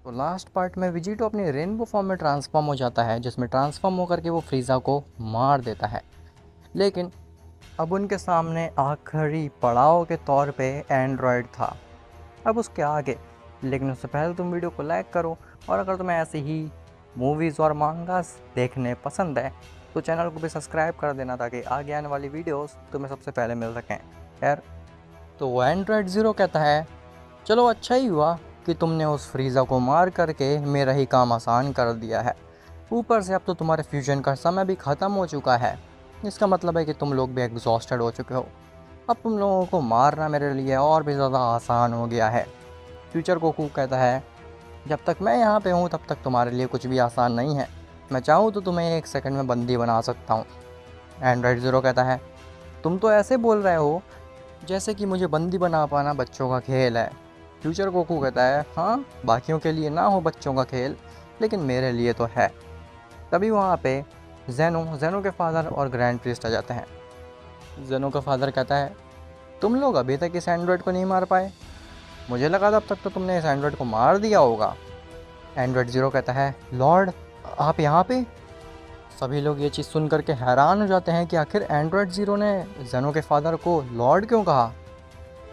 तो last part में विजिटो अपनी रेनबो फॉर्म में ट्रांसफॉर्म हो जाता है, जिसमें ट्रांसफॉर्म होकर के वो फ्रीज़ा को मार देता है। लेकिन अब उनके सामने आखिरी पड़ाव के तौर पे एंड्रॉयड था। अब उसके आगे, लेकिन उससे पहले तुम वीडियो को लाइक करो, और अगर तुम्हें ऐसे ही मूवीज़ और मांगास देखने पसंद है तो चैनल को भी सब्सक्राइब कर देना, ताकि आगे आने वाली वीडियोस तुम्हें सबसे पहले मिल सकें। खैर, तो वो एंड्रॉयड ज़ीरो कहता है, चलो अच्छा ही हुआ कि तुमने उस फ्रीज़ा को मार करके मेरा ही काम आसान कर दिया है। ऊपर से अब तो तुम्हारे फ्यूजन का समय भी ख़त्म हो चुका है। इसका मतलब है कि तुम लोग भी एग्जॉस्टेड हो चुके हो। अब तुम लोगों को मारना मेरे लिए और भी ज़्यादा आसान हो गया है। फ्यूचर गोकू कहता है, जब तक मैं यहाँ पे हूँ तब तक तुम्हारे लिए कुछ भी आसान नहीं है। मैं चाहूँ तो तुम्हें 1 सेकंड में बंदी बना सकता हूँ। एंड्रॉयड ज़ीरो कहता है, तुम तो ऐसे बोल रहे हो जैसे कि मुझे बंदी बना पाना बच्चों का खेल है। फ्यूचर गोकू कहता है, हाँ, बाकियों के लिए ना हो बच्चों का खेल, लेकिन मेरे लिए तो है। तभी वहाँ पे जेनो के फादर और ग्रैंड प्रीस्ट आ जाते हैं। जेनो का फादर कहता है, तुम लोग अभी तक इस एंड्रॉयड को नहीं मार पाए। मुझे लगा तब तक तो तुमने इस एंड्रॉयड को मार दिया होगा। एंड्रॉयड ज़ीरो कहता है, लॉर्ड, आप यहाँ पे? सभी लोग ये चीज़ सुन करके हैरान हो जाते हैं कि आखिर एंड्रॉयड ज़ीरो ने जेनो के फादर को लॉर्ड क्यों कहा।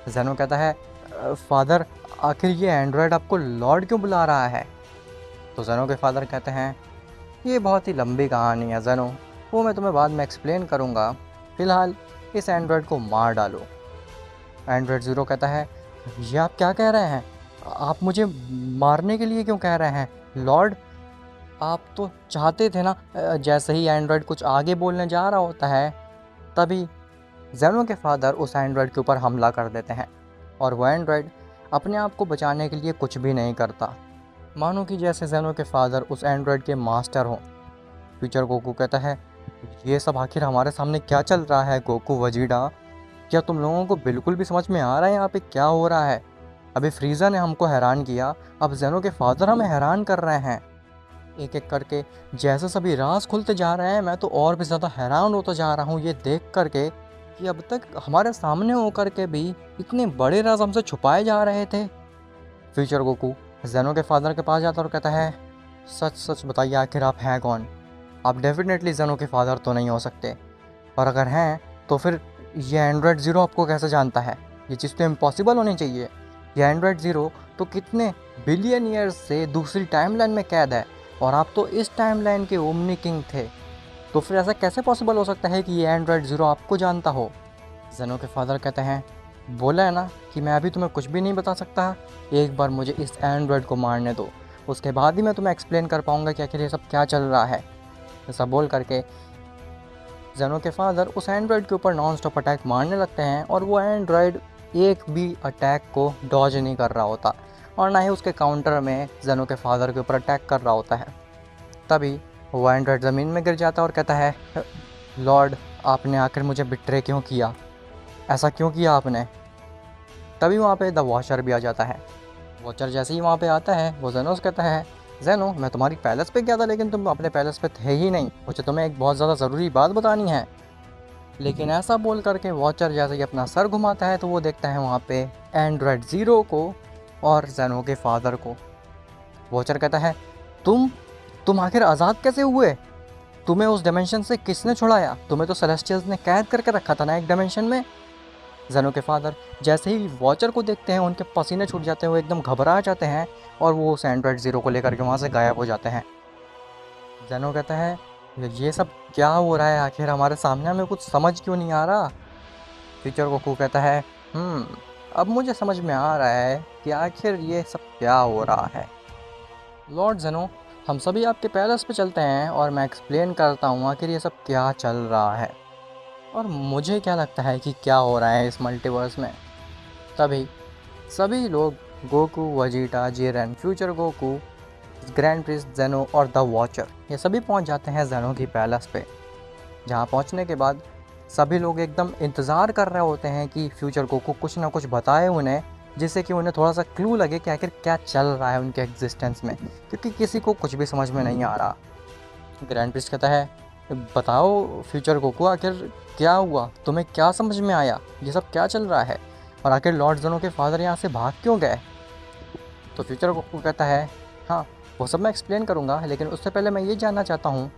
जेनो कहता है, फादर, आखिर ये एंड्रॉयड आपको लॉर्ड क्यों बुला रहा है?" तो जेनो के फादर कहते हैं, ये बहुत ही लंबी कहानी है जेनो, वो मैं तुम्हें बाद में एक्सप्लेन करूँगा। फ़िलहाल इस एंड्रॉयड को मार डालो। एंड्रॉयड ज़ीरो कहता है, ये आप क्या कह रहे हैं? आप मुझे मारने के लिए क्यों कह रहे हैं लॉर्ड? आप तो चाहते थे ना। जैसे ही एंड्रॉयड कुछ आगे बोलने जा रहा होता है, तभी जेनो के फादर उस एंड्रॉयड के ऊपर हमला कर देते हैं, और वो एंड्रॉयड अपने आप को बचाने के लिए कुछ भी नहीं करता, मानो कि जैसे जेनो के फादर उस एंड्रॉयड के मास्टर हों। फ्यूचर गोकू कहता है, ये सब आखिर हमारे सामने क्या चल रहा है गोकू वजीडा? क्या तुम लोगों को बिल्कुल भी समझ में आ रहा है यहाँ पे क्या हो रहा है? अभी फ्रीज़ा ने हमको हैरान किया, अब जेनो के फादर हमें हैरान कर रहे हैं। एक एक करके जैसे सभी राज खुलते जा रहे हैं, मैं तो और भी ज़्यादा हैरान होता जा रहा हूँ ये देख करके कि अब तक हमारे सामने होकर के भी इतने बड़े राज हमसे छुपाए जा रहे थे। फ्यूचर गोकू जेनो के फादर के पास जाता और कहता है, सच सच बताइए, आखिर आप हैं कौन? आप डेफिनेटली जेनो के फादर तो नहीं हो सकते, और अगर हैं तो फिर ये एंड्रॉयड ज़ीरो आपको कैसे जानता है? ये चीज़ तो इम्पॉसिबल होनी चाहिए। ये एंड्रॉयड ज़ीरो तो कितने बिलियन ईयर्स से दूसरी टाइमलाइन में कैद है, और आप तो इस टाइमलाइन के ओमनी किंग थे। तो फिर ऐसा कैसे पॉसिबल हो सकता है कि ये एंड्रॉयड ज़ीरो आपको जानता हो? जेनो के फादर कहते हैं, बोला है ना कि मैं अभी तुम्हें कुछ भी नहीं बता सकता। एक बार मुझे इस एंड्रॉयड को मारने दो, उसके बाद ही मैं तुम्हें एक्सप्लेन कर पाऊँगा कि आखिर ये सब क्या चल रहा है। ऐसा बोल करके जेनो के फादर उस एंड्रॉयड के ऊपर नॉन स्टॉप अटैक मारने लगते हैं, और वो एंड्रॉयड एक भी अटैक को डॉज नहीं कर रहा होता, और ना ही उसके काउंटर में जेनो के फादर के ऊपर अटैक कर रहा होता है। तभी वो एंड्रॉयड ज़मीन में गिर जाता है और कहता है, लॉर्ड, आपने आखिर मुझे बिट्रे क्यों किया? ऐसा क्यों किया आपने? तभी वहाँ पे द वॉचर भी आ जाता है। वॉचर जैसे ही वहाँ पे आता है, वो जेनो से कहता है, जेनो, मैं तुम्हारी पैलेस पे गया था, लेकिन तुम अपने पैलेस पे थे ही नहीं। मुझे तुम्हें एक बहुत ज़्यादा ज़रूरी बात बतानी है। लेकिन ऐसा बोल करके वॉचर जैसे ही अपना सर घुमाता है, तो वो देखता है वहाँ पे एंड्रॉयड ज़ीरो को और जेनो के फादर को। वॉचर कहता है, तुम आखिर आज़ाद कैसे हुए? तुम्हें उस डायमेंशन से किसने छुड़ाया? तुम्हें तो सेलेस्टियल्स ने कैद करके रखा था ना एक डायमेंशन में। जेनो के फादर जैसे ही वॉचर को देखते हैं, उनके पसीने छूट जाते हैं, वो एकदम घबरा जाते हैं, और वो उस एंड्रॉयड ज़ीरो को लेकर के वहाँ से गायब हो जाते हैं। जेनो कहता है, ये सब क्या हो रहा है आखिर हमारे सामने? हमें कुछ समझ क्यों नहीं आ रहा? फ्यूचर गोकू कहता है, अब मुझे समझ में आ रहा है कि आखिर ये सब क्या हो रहा है। लॉर्ड जेनो, हम सभी आपके पैलेस पे चलते हैं, और मैं एक्सप्लेन करता हूँ आखिर ये सब क्या चल रहा है, और मुझे क्या लगता है कि क्या हो रहा है इस मल्टीवर्स में। तभी सभी लोग, Goku, Vegeta, Jiren, future Goku, grand Prince जेनो और द वॉचर, ये सभी पहुंच जाते हैं जेनो की पैलेस पे। जहां पहुंचने के बाद सभी लोग एकदम इंतज़ार कर रहे होते हैं कि फ्यूचर गोकू कुछ ना कुछ बताए उन्हें, जिससे कि उन्हें थोड़ा सा क्लू लगे कि आखिर क्या चल रहा है उनके एग्जिस्टेंस में, क्योंकि किसी को कुछ भी समझ में नहीं आ रहा। ग्रैंड प्रिंस कहता है, बताओ फ्यूचर गोकू, आखिर क्या हुआ? तुम्हें क्या समझ में आया? ये सब क्या चल रहा है? और आखिर लॉर्ड जेनो के फादर यहाँ से भाग क्यों गए? तो फ्यूचर गोकू कहता है, हाँ, वो सब मैं एक्सप्लेन करूँगा, लेकिन उससे पहले मैं ये जानना चाहता हूँ,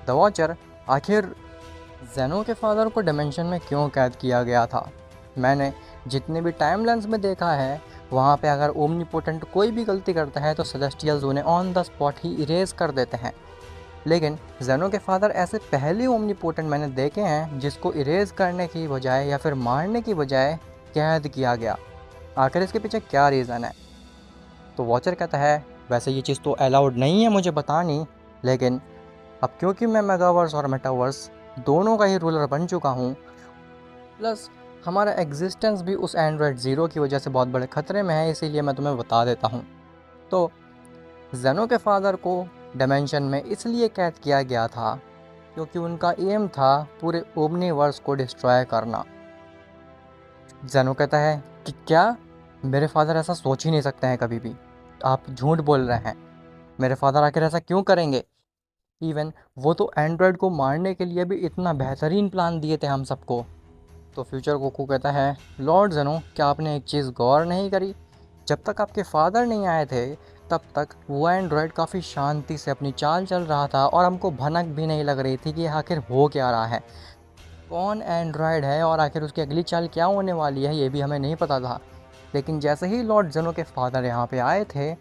द वॉचर, आखिर ज़ेनो के फादर को डिमेंशन में क्यों कैद किया गया था? मैंने जितने भी टाइमलाइन्स में देखा है, वहाँ पे अगर ओमनीपोटेंट कोई भी गलती करता है तो सेलेस्टियल्स उन्हें on the spot he erase कर देते हैं। लेकिन ज़ेनो के फादर ऐसे पहले ओमनीपोटेंट मैंने देखे हैं जिसको इरेज करने की बजाय या फिर मारने की बजाय कैद किया गया। आखिर इसके पीछे क्या रीज़न है? तो वॉचर कहता है, वैसे ये चीज़ तो अलाउड नहीं है मुझे बतानी, लेकिन अब क्योंकि मैं मेगावर्स और मेटावर्स दोनों का ही रूलर बन चुका हूँ, प्लस हमारा एग्जिस्टेंस भी उस एंड्रॉयड ज़ीरो की वजह से बहुत बड़े ख़तरे में है, इसीलिए मैं तुम्हें बता देता हूँ। तो ज़ेनो के फादर को डायमेंशन में इसलिए कैद किया गया था क्योंकि उनका एम था पूरे ओमनीवर्स को डिस्ट्रॉय करना। ज़ेनो कहता है कि क्या? मेरे फादर ऐसा सोच ही नहीं सकते हैं कभी भी। आप झूठ बोल रहे हैं। मेरे फादर आखिर ऐसा क्यों करेंगे? इवन वो तो एंड्रॉयड को मारने के लिए भी इतना बेहतरीन प्लान दिए थे हम सबको। तो फ्यूचर गोकू कहता है, लॉर्ड ज़ेनो, क्या आपने एक चीज़ गौर नहीं करी? जब तक आपके फादर नहीं आए थे तब तक वो एंड्रॉयड काफ़ी शांति से अपनी चाल चल रहा था और हमको भनक भी नहीं लग रही थी कि आखिर हो क्या रहा है, कौन एंड्रॉयड है और आखिर उसकी अगली चाल क्या होने वाली है, ये भी हमें नहीं पता था। लेकिन जैसे ही लॉर्ड ज़ेनो के फादर यहाँ पे आए थे,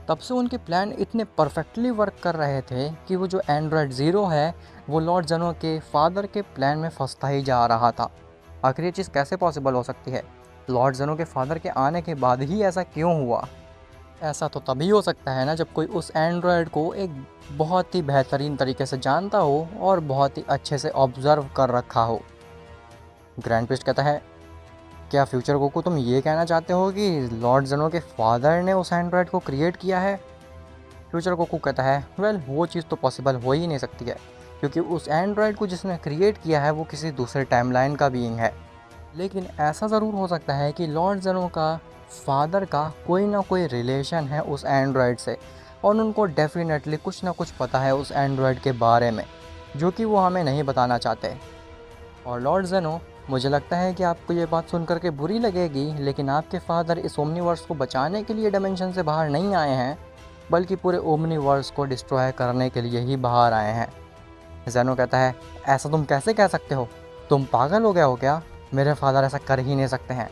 तब से उनके प्लान इतने परफेक्टली वर्क कर रहे थे कि वो जो एंड्रॉयड ज़ीरो है वो लॉर्ड ज़ेनो के फादर के प्लान में फंसता ही जा रहा था। आखिर ये चीज़ कैसे पॉसिबल हो सकती है? लॉर्ड ज़ेनो के फादर के आने के बाद ही ऐसा क्यों हुआ? ऐसा तो तभी हो सकता है ना जब कोई उस एंड्रॉयड को एक बहुत ही बेहतरीन तरीके से जानता हो और बहुत ही अच्छे से ऑब्ज़र्व कर रखा हो। ग्रैंड प्रिस्ट कहता है, क्या फ्यूचर गोकू तुम ये कहना चाहते हो कि लॉर्ड ज़ेनो के फादर ने उस एंड्रॉयड को क्रिएट किया है? फ्यूचर गोकू कहता है, वेल वो चीज़ तो पॉसिबल हो ही नहीं सकती है, क्योंकि उस एंड्रॉयड को जिसने क्रिएट किया है वो किसी दूसरे टाइमलाइन का बीइंग है। लेकिन ऐसा ज़रूर हो सकता है कि लॉर्ड ज़ेनो का फादर का कोई ना कोई रिलेशन है उस एंड्रॉयड से और उनको डेफिनेटली कुछ ना कुछ पता है उस एंड्रॉयड के बारे में, जो कि वो हमें नहीं बताना चाहते। और लॉर्ड ज़ेनो, मुझे लगता है कि आपको ये बात सुन कर के बुरी लगेगी, लेकिन आपके फादर इस ओमनीवर्स को बचाने के लिए डायमेंशन से बाहर नहीं आए हैं, बल्कि पूरे ओमनीवर्स को डिस्ट्रॉय करने के लिए ही बाहर आए हैं। ज़ेनो कहता है, ऐसा तुम कैसे कह सकते हो? तुम पागल हो गए हो क्या? मेरे फादर ऐसा कर ही नहीं सकते हैं।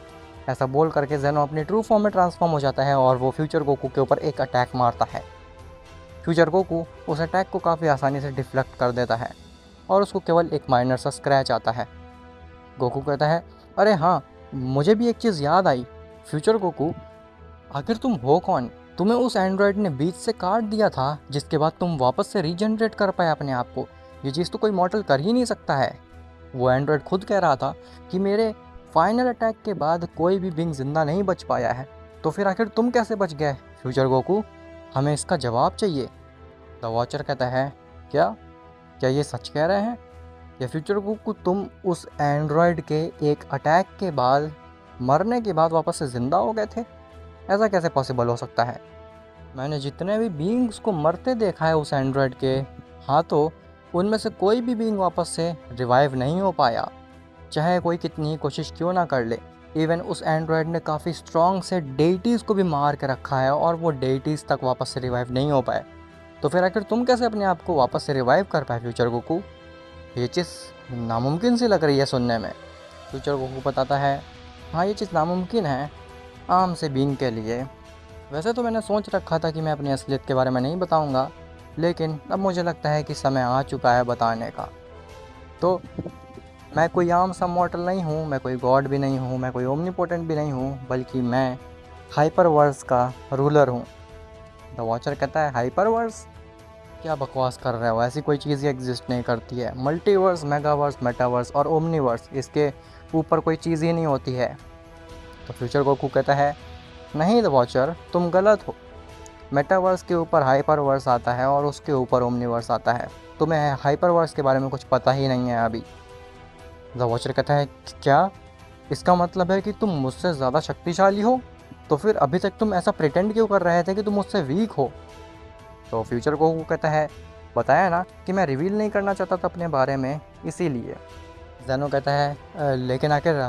ऐसा बोल करके ज़ेनो अपनी ट्रू फॉर्म में ट्रांसफॉर्म हो जाता है और वो फ्यूचर गोकू के ऊपर एक अटैक मारता है। फ्यूचर गोकू उस अटैक को काफ़ी आसानी से डिफ्लेक्ट कर देता है और उसको केवल एक माइनर सा स्क्रैच आता है। गोकू कहता है, अरे हाँ, मुझे भी एक चीज़ याद आई। फ्यूचर गोकू, आखिर तुम हो कौन? तुम्हें उस एंड्रॉयड ने बीच से काट दिया था, जिसके बाद तुम वापस से रीजनरेट कर पाए अपने आप को। ये चीज़ तो कोई मॉडल कर ही नहीं सकता है। वो एंड्रॉयड खुद कह रहा था कि मेरे फाइनल अटैक के बाद कोई भी बिंग जिंदा नहीं बच पाया है, तो फिर आखिर तुम कैसे बच गए? फ्यूचर गोकू, हमें इसका जवाब चाहिए। द वॉचर कहता है, क्या क्या ये सच कह रहे हैं? या फ्यूचर गोकू तुम उस एंड्रॉयड के एक अटैक के बाद मरने के बाद वापस से ज़िंदा हो गए थे? ऐसा कैसे पॉसिबल हो सकता है? मैंने जितने भी बीइंग्स को मरते देखा है उस एंड्रॉयड के हाथों, उनमें से कोई भी बीइंग वापस से रिवाइव नहीं हो पाया, चाहे कोई कितनी ही कोशिश क्यों ना कर ले। इवन उस एंड्रॉयड ने काफ़ी स्ट्रॉन्ग से डेइटीज़ को भी मार के रखा है और वो डेइटीज़ तक वापस से रिवाइव नहीं हो पाए। तो फिर आखिर तुम कैसे अपने आप को वापस से रिवाइव कर पाए फ्यूचर गोकू? ये चीज़ नामुमकिन सी लग रही है सुनने में। फ्यूचर गोकू बताता है, हाँ ये चीज़ नामुमकिन है आम से बीइंग के लिए। वैसे तो मैंने सोच रखा था कि मैं अपनी असलियत के बारे में नहीं बताऊंगा, लेकिन अब मुझे लगता है कि समय आ चुका है बताने का। तो मैं कोई आम सा मॉर्टल नहीं हूँ, मैं कोई गॉड भी नहीं हूँ, मैं कोई ओमनीपोटेंट भी नहीं हूँ, बल्कि मैं हाइपरवर्स का रूलर हूँ। द वॉचर कहता है, हाइपरवर्स? क्या बकवास कर रहे हो? ऐसी कोई चीज़ ही एग्जिस्ट नहीं करती है। मल्टीवर्स, मेगावर्स, मेटावर्स और ओमनीवर्स, इसके ऊपर कोई चीज़ ही नहीं होती है। तो फ्यूचर गोकू कहता है, नहीं द वॉचर, तुम गलत हो। मेटावर्स के ऊपर हाइपरवर्स आता है और उसके ऊपर ओमनीवर्स आता है। तुम्हें हाइपरवर्स के बारे में कुछ पता ही नहीं है अभी। द वॉचर कहता है, क्या इसका मतलब है कि तुम मुझसे ज़्यादा शक्तिशाली हो? तो फिर अभी तक तुम ऐसा प्रिटेंड क्यों कर रहे थे कि तुम मुझसे वीक हो? तो फ्यूचर गोकू कहता है, बताया ना कि मैं रिवील नहीं करना चाहता था अपने बारे में, इसीलिए। ज़ेनो कहता है, लेकिन आखिर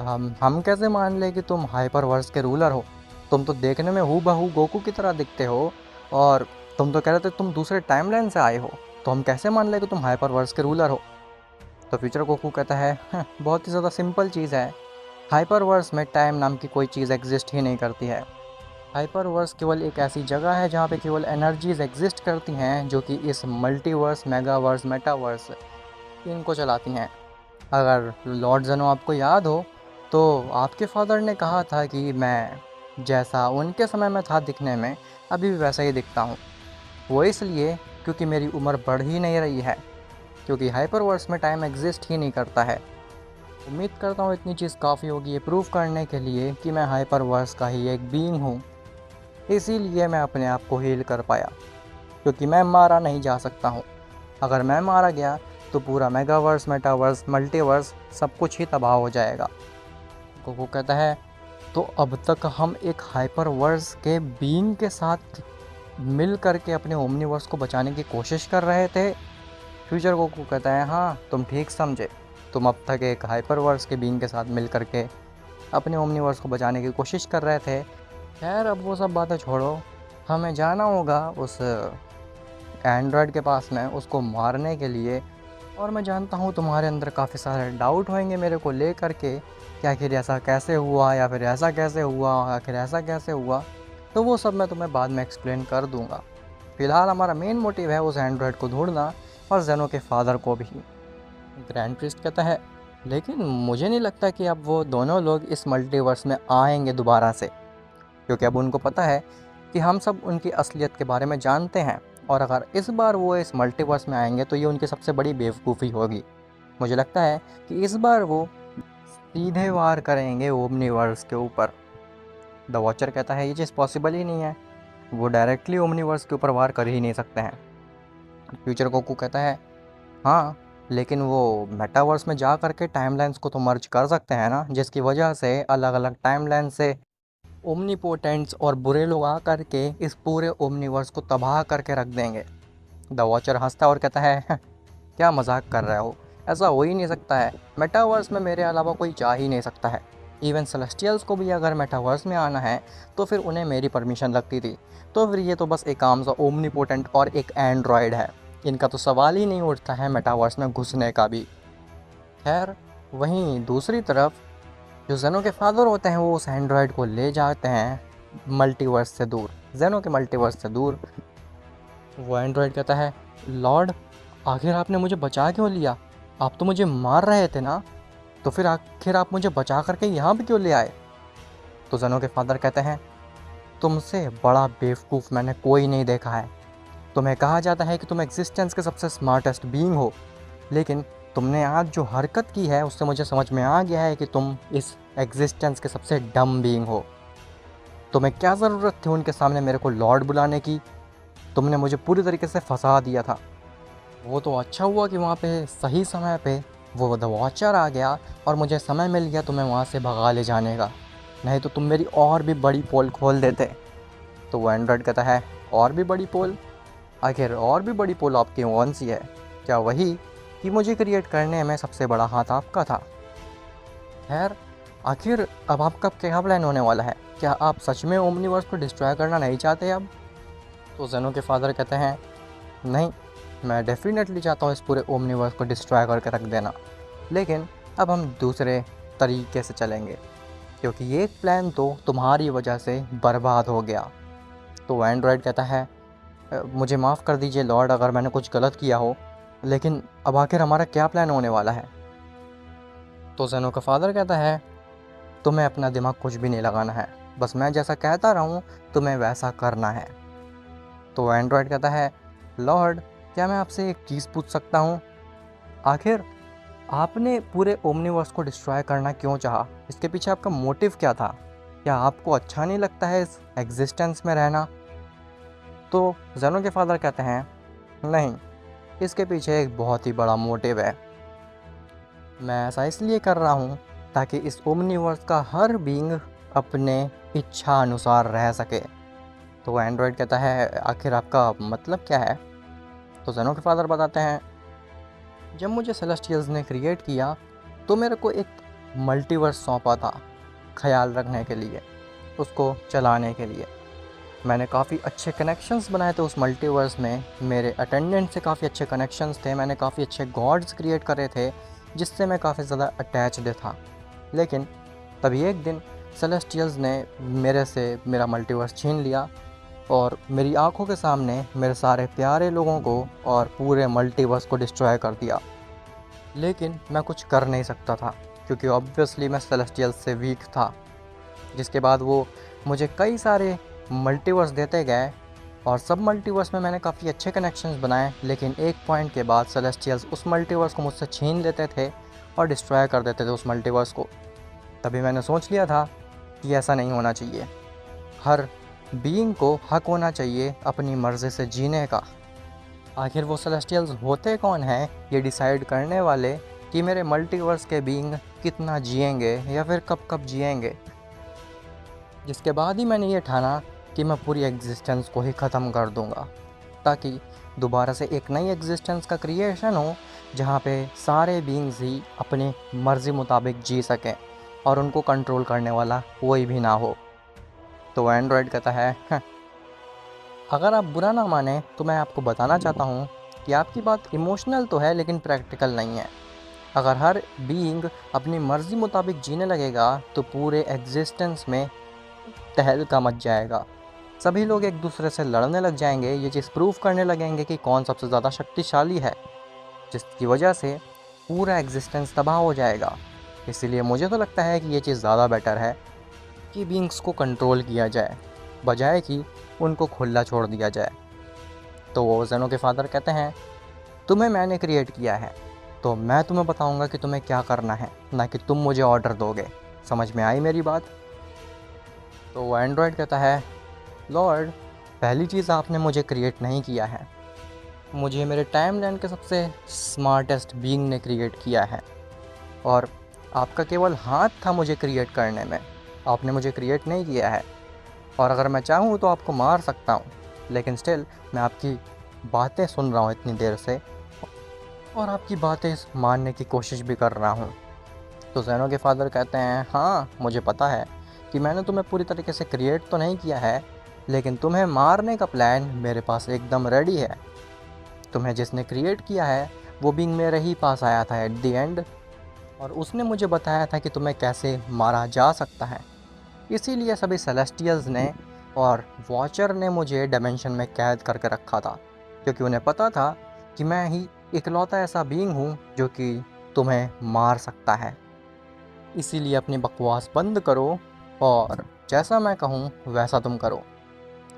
हम कैसे मान ले कि तुम हाइपरवर्स के रूलर हो? तुम तो देखने में हूबहू गोकू की तरह दिखते हो और तुम तो कह रहे थे तुम दूसरे टाइमलाइन से आए हो, तो हम कैसे मान लें कि तुम हाइपरवर्स के रूलर हो? तो फ्यूचर गोकू कहता है, बहुत ही ज़्यादा सिंपल चीज़ है। हाइपरवर्स में टाइम नाम की कोई चीज़ एग्जिस्ट ही नहीं करती है। हाइपरवर्स केवल एक ऐसी जगह है जहाँ पे केवल एनर्जीज एग्जिस्ट करती हैं जो कि इस मल्टीवर्स, मेगावर्स, मेटावर्स इनको चलाती हैं। अगर लॉर्ड ज़ेनो आपको याद हो, तो आपके फादर ने कहा था कि मैं जैसा उनके समय में था दिखने में, अभी भी वैसा ही दिखता हूँ। वो इसलिए क्योंकि मेरी उम्र बढ़ ही नहीं रही है, क्योंकि हाइपरवर्स में टाइम एग्जिस्ट ही नहीं करता है। उम्मीद करता हूँ इतनी चीज़ काफ़ी होगी ये प्रूव करने के लिए कि मैं हाइपरवर्स का ही एक बीइंग हूँ। इसीलिए मैं अपने आप को हील कर पाया, क्योंकि मैं मारा नहीं जा सकता हूँ। अगर मैं मारा गया तो पूरा मेगावर्स, मेटावर्स, मल्टीवर्स सब कुछ ही तबाह हो जाएगा। गोकू कहता है, तो अब तक हम एक हाइपरवर्स के बीइंग के साथ मिल करके अपने ओमनीवर्स को बचाने की कोशिश कर रहे थे? फ्यूचर गोकू कहता है, हाँ तुम ठीक समझे। तुम अब तक एक हाइपरवर्स के बीइंग के साथ मिल करके अपने ओमनीवर्स को बचाने की कोशिश कर रहे थे। खैर अब वो सब बातें छोड़ो, हमें जाना होगा उस एंड्रॉयड के पास में उसको मारने के लिए। और मैं जानता हूँ तुम्हारे अंदर काफ़ी सारे डाउट होंगे मेरे को ले करके कि आखिर ऐसा कैसे हुआ, या फिर ऐसा कैसे हुआ, आखिर ऐसा कैसे हुआ। तो वो सब मैं तुम्हें बाद में एक्सप्लेन कर दूँगा। फ़िलहाल हमारा मेन मोटिव है उस एंड्रॉयड को ढूंढना, और जेनो के फादर को भी। ग्रैंड प्रिस्ट कहता है, लेकिन मुझे नहीं लगता कि अब वो दोनों लोग इस मल्टीवर्स में आएंगे दोबारा से, क्योंकि अब उनको पता है कि हम सब उनकी असलियत के बारे में जानते हैं। और अगर इस बार वो इस मल्टीवर्स में आएंगे तो ये उनकी सबसे बड़ी बेवकूफ़ी होगी। मुझे लगता है कि इस बार वो सीधे वार करेंगे ओमनीवर्स के ऊपर। द वॉचर कहता है, ये चीज़ पॉसिबल ही नहीं है, वो डायरेक्टली ओमनीवर्स के ऊपर वार कर ही नहीं सकते हैं। फ्यूचर गोकू कहता है, हाँ लेकिन वो मेटावर्स में जा करके टाइमलाइंस को तो मर्ज कर सकते हैं ना, जिसकी वजह से अलग अलग टाइमलाइन से ओमनीपोटेंट्स और बुरे लोग आ करके इस पूरे ओमनीवर्स को तबाह करके रख देंगे। द वॉचर हंसता है और कहता है, क्या मजाक कर रहे हो, ऐसा हो ही नहीं सकता है। मेटावर्स में मेरे अलावा कोई जा ही नहीं सकता है। इवन सेलेस्टियल्स को भी अगर मेटावर्स में आना है तो फिर उन्हें मेरी परमिशन लगती थी। तो फिर ये तो बस एक आम सा ओमनीपोटेंट और एक एंड्रॉयड है, इनका तो सवाल ही नहीं उठता है मेटावर्स में घुसने का भी। खैर वहीं दूसरी तरफ जो जेनो के फादर होते हैं वो उस एंड्रॉयड को ले जाते हैं मल्टीवर्स से दूर, जेनो के मल्टीवर्स से दूर। वो एंड्रॉयड कहता है, लॉर्ड आखिर आपने मुझे बचा क्यों लिया? आप तो मुझे मार रहे थे ना, तो फिर आखिर आप मुझे बचा करके यहाँ भी क्यों ले आए? तो जेनो के फादर कहते हैं, तुमसे बड़ा बेवकूफ़ मैंने कोई नहीं देखा है। तुम्हें कहा जाता है कि तुम एग्जिस्टेंस के सबसे स्मार्टेस्ट बीइंग हो, लेकिन तुमने आज जो हरकत की है उससे मुझे समझ में आ गया है कि तुम इस एग्जिस्टेंस के सबसे डम बीइंग हो। तुम्हें क्या ज़रूरत थी उनके सामने मेरे को लॉर्ड बुलाने की? तुमने मुझे पूरी तरीके से फंसा दिया था। वो तो अच्छा हुआ कि वहाँ पे सही समय पे वो द वॉचर आ गया और मुझे समय मिल गया तुम्हें वहाँ से भगा ले जाने का, नहीं तो तुम मेरी और भी बड़ी पोल खोल देते। तो वो एंड्रॉयड कहता है, और भी बड़ी पोल? आखिर और भी बड़ी पोल आपकी कौन सी है? क्या वही कि मुझे क्रिएट करने में सबसे बड़ा हाथ आपका था? खैर आखिर अब आपका क्या प्लान होने वाला है? क्या आप सच में ओमनीवर्स को डिस्ट्रॉय करना नहीं चाहते अब? तो जेनो के फादर कहते हैं, नहीं मैं डेफिनेटली चाहता हूँ इस पूरे ओमनीवर्स को डिस्ट्रॉय करके रख देना, लेकिन अब हम दूसरे तरीके से चलेंगे, क्योंकि ये प्लान तो तुम्हारी वजह से बर्बाद हो गया। तो एंड्रॉयड कहता है, मुझे माफ़ कर दीजिए लॉर्ड अगर मैंने कुछ गलत किया हो, लेकिन अब आखिर हमारा क्या प्लान होने वाला है? तो जेनो का फादर कहता है, तुम्हें अपना दिमाग कुछ भी नहीं लगाना है, बस मैं जैसा कहता रहूँ तुम्हें वैसा करना है। तो एंड्रॉयड कहता है, लॉर्ड क्या मैं आपसे एक चीज़ पूछ सकता हूँ? आखिर आपने पूरे ओमनीवर्स को डिस्ट्रॉय करना क्यों चाहा? इसके पीछे आपका मोटिव क्या था? क्या आपको अच्छा नहीं लगता है इस एग्जिस्टेंस में रहना? तो जेनो के फादर कहते हैं, नहीं, इसके पीछे एक बहुत ही बड़ा मोटिव है। मैं ऐसा इसलिए कर रहा हूँ ताकि इस ओमनीवर्स का हर बीइंग अपने इच्छा अनुसार रह सके। तो एंड्रॉयड कहता है, आखिर आपका मतलब क्या है? तो जेनो के फादर बताते हैं, जब मुझे सेलेस्टियल्स ने क्रिएट किया तो मेरे को एक मल्टीवर्स सौंपा था ख्याल रखने के लिए, उसको चलाने के लिए। मैंने काफ़ी अच्छे कनेक्शंस बनाए थे उस मल्टीवर्स में, मेरे अटेंडेंट से काफ़ी अच्छे कनेक्शंस थे, मैंने काफ़ी अच्छे गॉड्स क्रिएट करे थे जिससे मैं काफ़ी ज़्यादा अटैच्ड था। लेकिन तभी एक दिन सेलेस्टियल्स ने मेरे से मेरा मल्टीवर्स छीन लिया और मेरी आंखों के सामने मेरे सारे प्यारे लोगों को और पूरे मल्टीवर्स को डिस्ट्रॉय कर दिया। लेकिन मैं कुछ कर नहीं सकता था क्योंकि ऑब्वियसली मैं सेलेस्टियल्स से वीक था। जिसके बाद वो मुझे कई सारे मल्टीवर्स देते गए और सब मल्टीवर्स में मैंने काफ़ी अच्छे कनेक्शंस बनाए, लेकिन एक पॉइंट के बाद सेलेस्टियल्स उस मल्टीवर्स को मुझसे छीन लेते थे और डिस्ट्रॉय कर देते थे उस मल्टीवर्स को। तभी मैंने सोच लिया था कि ऐसा नहीं होना चाहिए। हर बीइंग को हक होना चाहिए अपनी मर्ज़ी से जीने का। आखिर वो सेलेस्टियल्स होते कौन हैं ये डिसाइड करने वाले कि मेरे मल्टीवर्स के बीइंग कितना जिएंगे या फिर कब कब जिएंगे। जिसके बाद ही मैंने ये ठाना कि मैं पूरी एग्जिस्टेंस को ही ख़त्म कर दूंगा ताकि दोबारा से एक नई एग्जिस्टेंस का क्रिएशन हो जहाँ पे सारे बीइंग्स ही अपनी मर्ज़ी मुताबिक जी सकें और उनको कंट्रोल करने वाला कोई भी ना हो। तो एंड्रॉयड कहता है अगर आप बुरा ना माने तो मैं आपको बताना चाहता हूँ कि आपकी बात इमोशनल तो है लेकिन प्रैक्टिकल नहीं है। अगर हर बीइंग अपनी मर्ज़ी मुताबिक जीने लगेगा तो पूरे एग्जिस्टेंस में तहलका मच जाएगा। सभी लोग एक दूसरे से लड़ने लग जाएंगे, ये चीज़ प्रूव करने लगेंगे कि कौन सबसे ज़्यादा शक्तिशाली है, जिसकी वजह से पूरा एग्जिस्टेंस तबाह हो जाएगा। इसीलिए मुझे तो लगता है कि ये चीज़ ज़्यादा बेटर है कि बीइंग्स को कंट्रोल किया जाए बजाय कि उनको खुला छोड़ दिया जाए। तो वो ज़ेनो के फादर कहते हैं तुम्हें मैंने क्रिएट किया है तो मैं तुम्हें बताऊंगा कि तुम्हें क्या करना है, ना कि तुम मुझे ऑर्डर दोगे। समझ में आई मेरी बात? तो वो एंड्रॉयड कहता है लॉर्ड, पहली चीज़ आपने मुझे क्रिएट नहीं किया है, मुझे मेरे टाइमलाइन के सबसे स्मार्टेस्ट बीइंग ने क्रिएट किया है और आपका केवल हाथ था मुझे क्रिएट करने में, आपने मुझे क्रिएट नहीं किया है। और अगर मैं चाहूँ तो आपको मार सकता हूँ, लेकिन स्टिल मैं आपकी बातें सुन रहा हूँ इतनी देर से और आपकी बातें मानने की कोशिश भी कर रहा हूँ। तो ज़ेनो के फादर कहते हैं हाँ मुझे पता है कि मैंने तुम्हें पूरी तरीके से क्रिएट तो नहीं किया है, लेकिन तुम्हें मारने का प्लान मेरे पास एकदम रेडी है। तुम्हें जिसने क्रिएट किया है वो बीइंग मेरे ही पास आया था एट द एंड और उसने मुझे बताया था कि तुम्हें कैसे मारा जा सकता है। इसीलिए सभी सेलेस्टियल्स ने और वॉचर ने मुझे डायमेंशन में कैद करके रखा था, क्योंकि उन्हें पता था कि मैं ही इकलौता ऐसा बीइंग हूँ जो कि तुम्हें मार सकता है। इसीलिए अपनी बकवास बंद करो और जैसा मैं कहूँ वैसा तुम करो।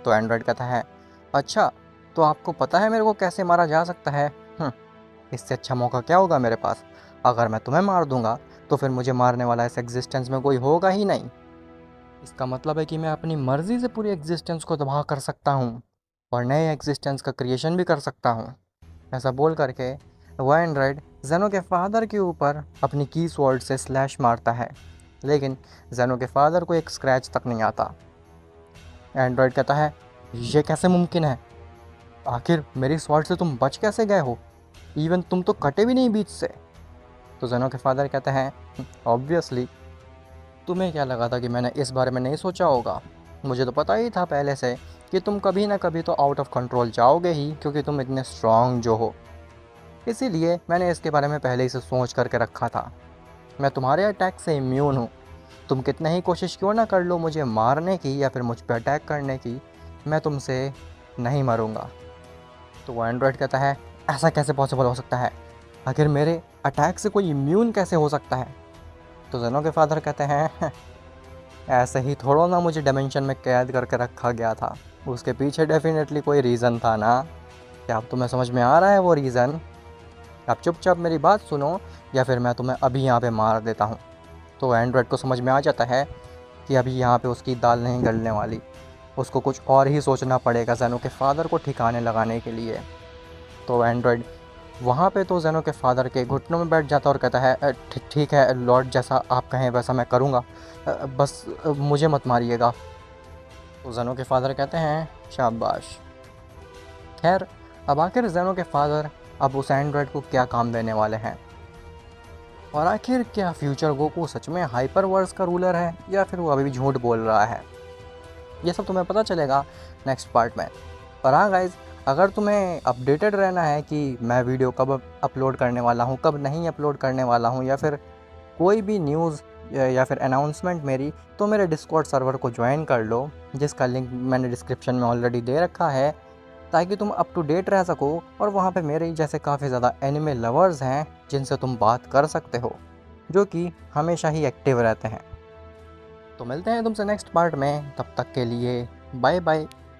तो एंड्रॉयड कहता है अच्छा, तो आपको पता है मेरे को कैसे मारा जा सकता है? इससे अच्छा मौका क्या होगा मेरे पास? अगर मैं तुम्हें मार दूंगा तो फिर मुझे मारने वाला इस एग्जिस्टेंस में कोई होगा ही नहीं। इसका मतलब है कि मैं अपनी मर्ज़ी से पूरी एग्जिस्टेंस को तबाह कर सकता हूँ और नए एग्जिस्टेंस का क्रिएशन भी कर सकता हूँ। ऐसा बोल करके वो एंड्रॉयड ज़ेनो के फादर के ऊपर अपनी की स्वॉर्ड से स्लैश मारता है, लेकिन ज़ेनो के फादर को एक स्क्रैच तक नहीं आता। एंड्रॉयड कहता है ये कैसे मुमकिन है? आखिर मेरी स्वॉर्ड से तुम बच कैसे गए हो? इवन तुम तो कटे भी नहीं बीच से। तो ज़ेनो के फादर कहते हैं ऑब्वियसली, तुम्हें क्या लगा था कि मैंने इस बारे में नहीं सोचा होगा? मुझे तो पता ही था पहले से कि तुम कभी ना कभी तो आउट ऑफ कंट्रोल जाओगे ही, क्योंकि तुम इतने स्ट्रॉन्ग जो हो। इसीलिए मैंने इसके बारे में पहले ही से सोच करके रखा था। मैं तुम्हारे अटैक से इम्यून हूँ। तुम कितने ही कोशिश क्यों ना कर लो मुझे मारने की या फिर मुझ पर अटैक करने की, मैं तुमसे नहीं मरूंगा। तो वो एंड्रॉयड कहता है ऐसा कैसे पॉसिबल हो सकता है? आखिर मेरे अटैक से कोई इम्यून कैसे हो सकता है? तो ज़ेनो के फादर कहते हैं ऐसे ही थोड़ा ना मुझे डायमेंशन में कैद करके रखा गया था, उसके पीछे डेफिनेटली कोई रीज़न था ना। क्या अब तुम्हें समझ में आ रहा है वो रीज़न? आप चुपचाप मेरी बात सुनो या फिर मैं तुम्हें अभी यहाँ पे मार देता हूँ। तो एंड्रॉयड को समझ में आ जाता है कि अभी यहाँ पे उसकी दाल नहीं गलने वाली, उसको कुछ और ही सोचना पड़ेगा ज़ेनो के फादर को ठिकाने लगाने के लिए। तो एंड्रॉयड वहाँ पे तो ज़ेनो के फादर के घुटनों में बैठ जाता और कहता है ठीक है लॉर्ड, जैसा आप कहें वैसा मैं करूँगा, बस मुझे मत मारिएगा। तो ज़ेनो के फादर कहते हैं शाबाश। खैर, अब आखिर ज़ेनो के फादर अब उस एंड्रॉयड को क्या काम देने वाले हैं, और आखिर क्या फ्यूचर गोकू सच में हाइपर वर्स का रूलर है या फिर वो अभी भी झूठ बोल रहा है, ये सब तुम्हें पता चलेगा नेक्स्ट पार्ट में। और हाँ गाइज़, अगर तुम्हें अपडेटेड रहना है कि मैं वीडियो कब अपलोड करने वाला हूँ, कब नहीं अपलोड करने वाला हूँ, या फिर कोई भी न्यूज़ या फिर अनाउंसमेंट मेरी, तो मेरे डिस्कॉर्ड सर्वर को ज्वाइन कर लो, जिसका लिंक मैंने डिस्क्रिप्शन में ऑलरेडी दे रखा है, ताकि तुम अप टू डेट रह सको। और वहाँ पे मेरे ही जैसे काफ़ी ज़्यादा एनिमे लवर्स हैं जिनसे तुम बात कर सकते हो, जो कि हमेशा ही एक्टिव रहते हैं। तो मिलते हैं तुमसे नेक्स्ट पार्ट में, तब तक के लिए बाय बाय।